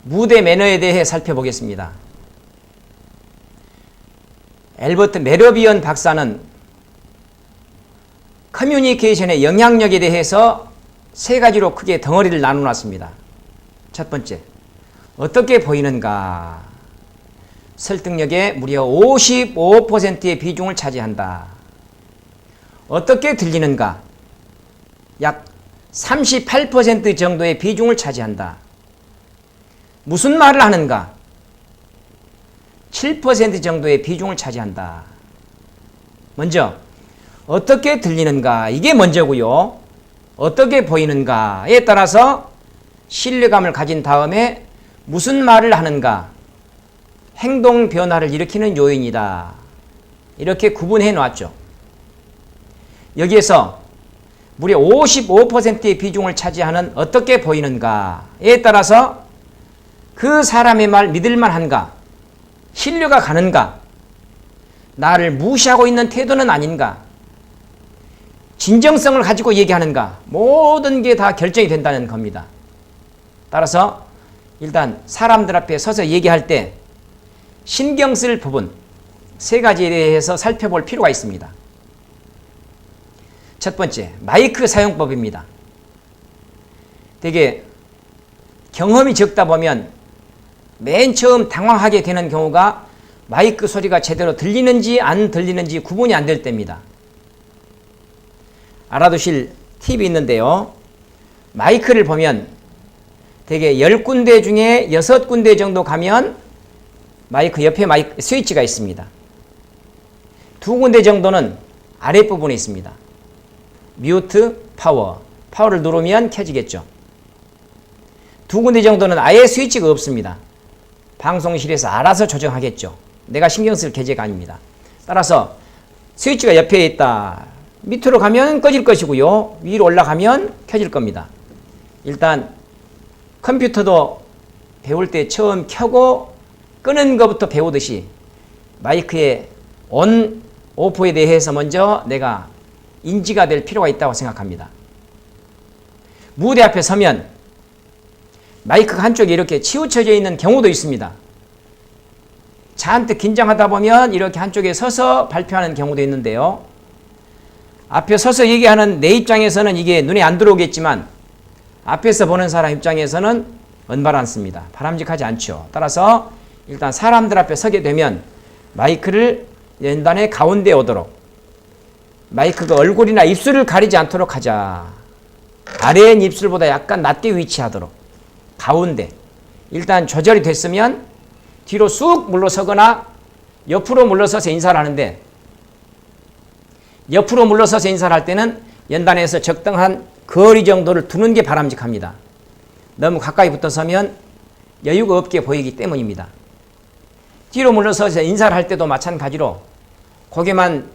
무대 매너에 대해 살펴보겠습니다. 엘버트 메러비언 박사는 커뮤니케이션의 영향력에 대해서 세 가지로 크게 덩어리를 나눠놨습니다. 첫 번째, 어떻게 보이는가? 설득력의 무려 55%의 비중을 차지한다. 어떻게 들리는가? 약 38% 정도의 비중을 차지한다. 무슨 말을 하는가? 7% 정도의 비중을 차지한다. 먼저 어떻게 들리는가? 이게 먼저고요. 어떻게 보이는가에 따라서 신뢰감을 가진 다음에 무슨 말을 하는가? 행동 변화를 일으키는 요인이다. 이렇게 구분해 놨죠. 여기에서 무려 55%의 비중을 차지하는 어떻게 보이는가에 따라서 그 사람의 말 믿을만 한가? 신뢰가 가는가? 나를 무시하고 있는 태도는 아닌가? 진정성을 가지고 얘기하는가? 모든 게 다 결정이 된다는 겁니다. 따라서 일단 사람들 앞에 서서 얘기할 때 신경 쓸 부분 세 가지에 대해서 살펴볼 필요가 있습니다. 첫 번째, 마이크 사용법입니다. 되게 경험이 적다 보면 맨 처음 당황하게 되는 경우가 마이크 소리가 제대로 들리는지 안 들리는지 구분이 안 될 때입니다. 알아두실 팁이 있는데요. 마이크를 보면 되게 10군데 중에 6군데 정도 가면 마이크 옆에 마이크 스위치가 있습니다. 2군데 정도는 아랫부분에 있습니다. 뮤트, 파워를 누르면 켜지겠죠. 2군데 정도는 아예 스위치가 없습니다. 방송실에서 알아서 조정하겠죠. 내가 신경 쓸 계제가 아닙니다. 따라서 스위치가 옆에 있다. 밑으로 가면 꺼질 것이고요. 위로 올라가면 켜질 겁니다. 일단 컴퓨터도 배울 때 처음 켜고 끄는 것부터 배우듯이 마이크의 온, 오프에 대해서 먼저 내가 인지가 될 필요가 있다고 생각합니다. 무대 앞에 서면 마이크가 한쪽에 이렇게 치우쳐져 있는 경우도 있습니다. 잔뜩 긴장하다 보면 이렇게 한쪽에 서서 발표하는 경우도 있는데요. 앞에 서서 얘기하는 내 입장에서는 이게 눈에 안 들어오겠지만 앞에서 보는 사람 입장에서는 은바람습니다. 바람직하지 않죠. 따라서 일단 사람들 앞에 서게 되면 마이크를 연단의 가운데에 오도록, 마이크가 얼굴이나 입술을 가리지 않도록 하자. 아래엔 입술보다 약간 낮게 위치하도록 가운데, 일단 조절이 됐으면 뒤로 쑥 물러서거나 옆으로 물러서서 인사를 하는데, 옆으로 물러서서 인사를 할 때는 연단에서 적당한 거리 정도를 두는 게 바람직합니다. 너무 가까이 붙어 서면 여유가 없게 보이기 때문입니다. 뒤로 물러서서 인사를 할 때도 마찬가지로 고개만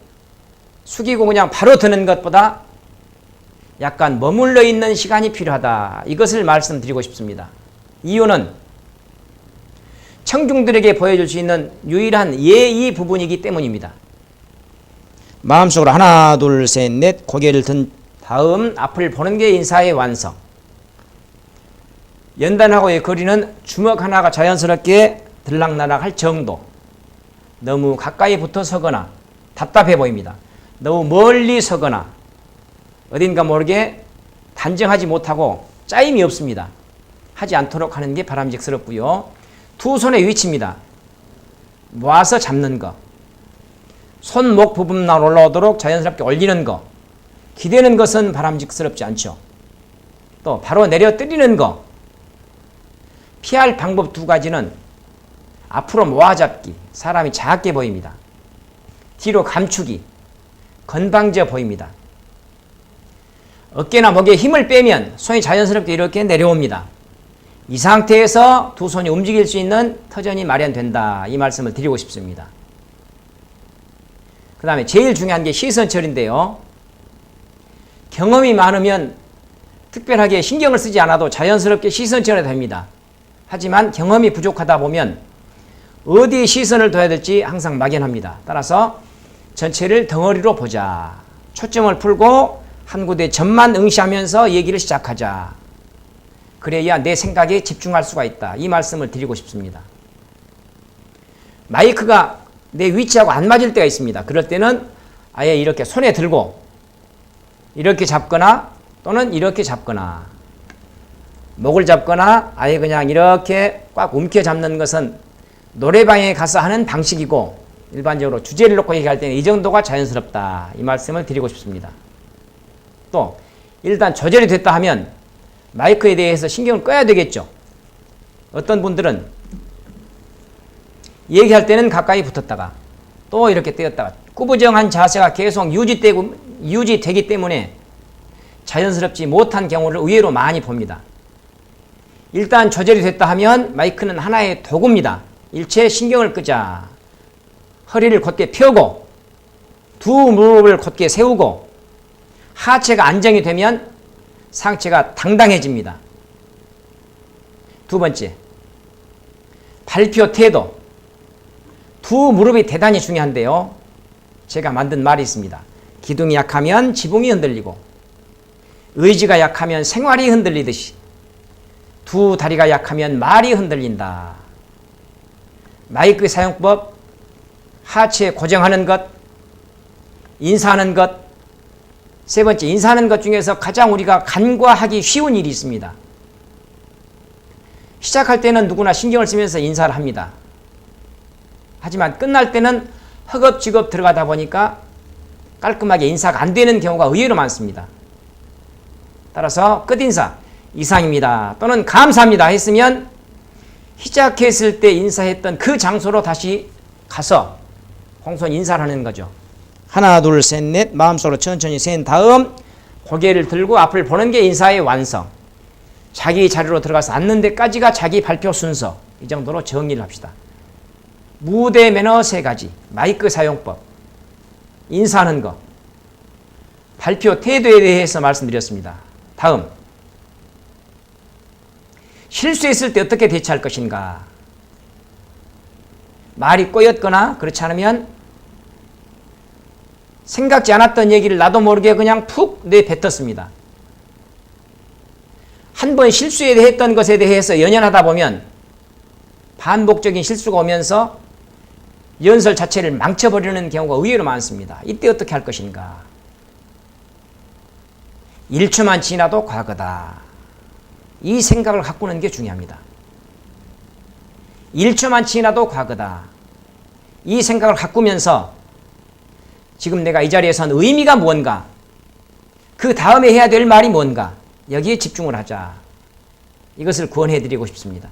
숙이고 그냥 바로 드는 것보다 약간 머물러 있는 시간이 필요하다. 이것을 말씀드리고 싶습니다. 이유는 청중들에게 보여줄 수 있는 유일한 예의 부분이기 때문입니다. 마음속으로 하나, 둘, 셋, 넷 고개를 든 다음 앞을 보는 게 인사의 완성. 연단하고의 거리는 주먹 하나가 자연스럽게 들락날락 할 정도. 너무 가까이 붙어 서거나 답답해 보입니다. 너무 멀리 서거나 어딘가 모르게 단정하지 못하고 짜임이 없습니다. 하지 않도록 하는 게 바람직스럽고요. 두 손의 위치입니다. 모아서 잡는 거. 손목 부분만 올라오도록 자연스럽게 올리는 거. 기대는 것은 바람직스럽지 않죠. 또 바로 내려 때리는 거. 피할 방법 두 가지는 앞으로 모아잡기, 사람이 작게 보입니다. 뒤로 감추기, 건방져 보입니다. 어깨나 목에 힘을 빼면 손이 자연스럽게 이렇게 내려옵니다. 이 상태에서 두 손이 움직일 수 있는 터전이 마련된다. 이 말씀을 드리고 싶습니다. 그 다음에 제일 중요한 게 시선처리인데요. 경험이 많으면 특별하게 신경을 쓰지 않아도 자연스럽게 시선처리가 됩니다. 하지만 경험이 부족하다 보면 어디에 시선을 둬야 될지 항상 막연합니다. 따라서 전체를 덩어리로 보자. 초점을 풀고 한 군데 점만 응시하면서 얘기를 시작하자. 그래야 내 생각에 집중할 수가 있다. 이 말씀을 드리고 싶습니다. 마이크가 내 위치하고 안 맞을 때가 있습니다. 그럴 때는 아예 이렇게 손에 들고 이렇게 잡거나 또는 이렇게 잡거나 목을 잡거나 아예 그냥 이렇게 꽉 움켜 잡는 것은 노래방에 가서 하는 방식이고 일반적으로 주제를 놓고 얘기할 때는 이 정도가 자연스럽다. 이 말씀을 드리고 싶습니다. 또 일단 조절이 됐다 하면 마이크에 대해서 신경을 꺼야 되겠죠. 어떤 분들은 얘기할 때는 가까이 붙었다가 또 이렇게 떼었다가 꾸부정한 자세가 계속 유지되기 때문에 자연스럽지 못한 경우를 의외로 많이 봅니다. 일단 조절이 됐다 하면 마이크는 하나의 도구입니다. 일체 신경을 끄자. 허리를 곧게 펴고 두 무릎을 곧게 세우고 하체가 안정이 되면 상체가 당당해집니다. 두 번째, 발표 태도. 두 무릎이 대단히 중요한데요. 제가 만든 말이 있습니다. 기둥이 약하면 지붕이 흔들리고 의지가 약하면 생활이 흔들리듯이 두 다리가 약하면 말이 흔들린다. 마이크 사용법, 하체 고정하는 것, 인사하는 것. 세 번째, 인사하는 것 중에서 가장 우리가 간과하기 쉬운 일이 있습니다. 시작할 때는 누구나 신경을 쓰면서 인사를 합니다. 하지만 끝날 때는 허겁지겁 들어가다 보니까 깔끔하게 인사가 안 되는 경우가 의외로 많습니다. 따라서 끝인사, 이상입니다 또는 감사합니다 했으면 시작했을 때 인사했던 그 장소로 다시 가서 공손 인사를 하는 거죠. 하나, 둘, 셋, 넷 마음속으로 천천히 센 다음 고개를 들고 앞을 보는 게 인사의 완성. 자기 자리로 들어가서 앉는 데까지가 자기 발표 순서. 이 정도로 정리를 합시다. 무대 매너 3가지, 마이크 사용법, 인사하는 것, 발표 태도에 대해서 말씀드렸습니다. 다음, 실수했을 때 어떻게 대처할 것인가. 말이 꼬였거나 그렇지 않으면 생각지 않았던 얘기를 나도 모르게 그냥 푹 내뱉었습니다. 한 번 실수했던 것에 대해서 연연하다 보면 반복적인 실수가 오면서 연설 자체를 망쳐버리는 경우가 의외로 많습니다. 이때 어떻게 할 것인가. 1초만 지나도 과거다. 이 생각을 가꾸는 게 중요합니다. 1초만 지나도 과거다. 이 생각을 가꾸면서 지금 내가 이 자리에 선 의미가 뭔가, 그 다음에 해야 될 말이 뭔가, 여기에 집중을 하자. 이것을 구원해 드리고 싶습니다.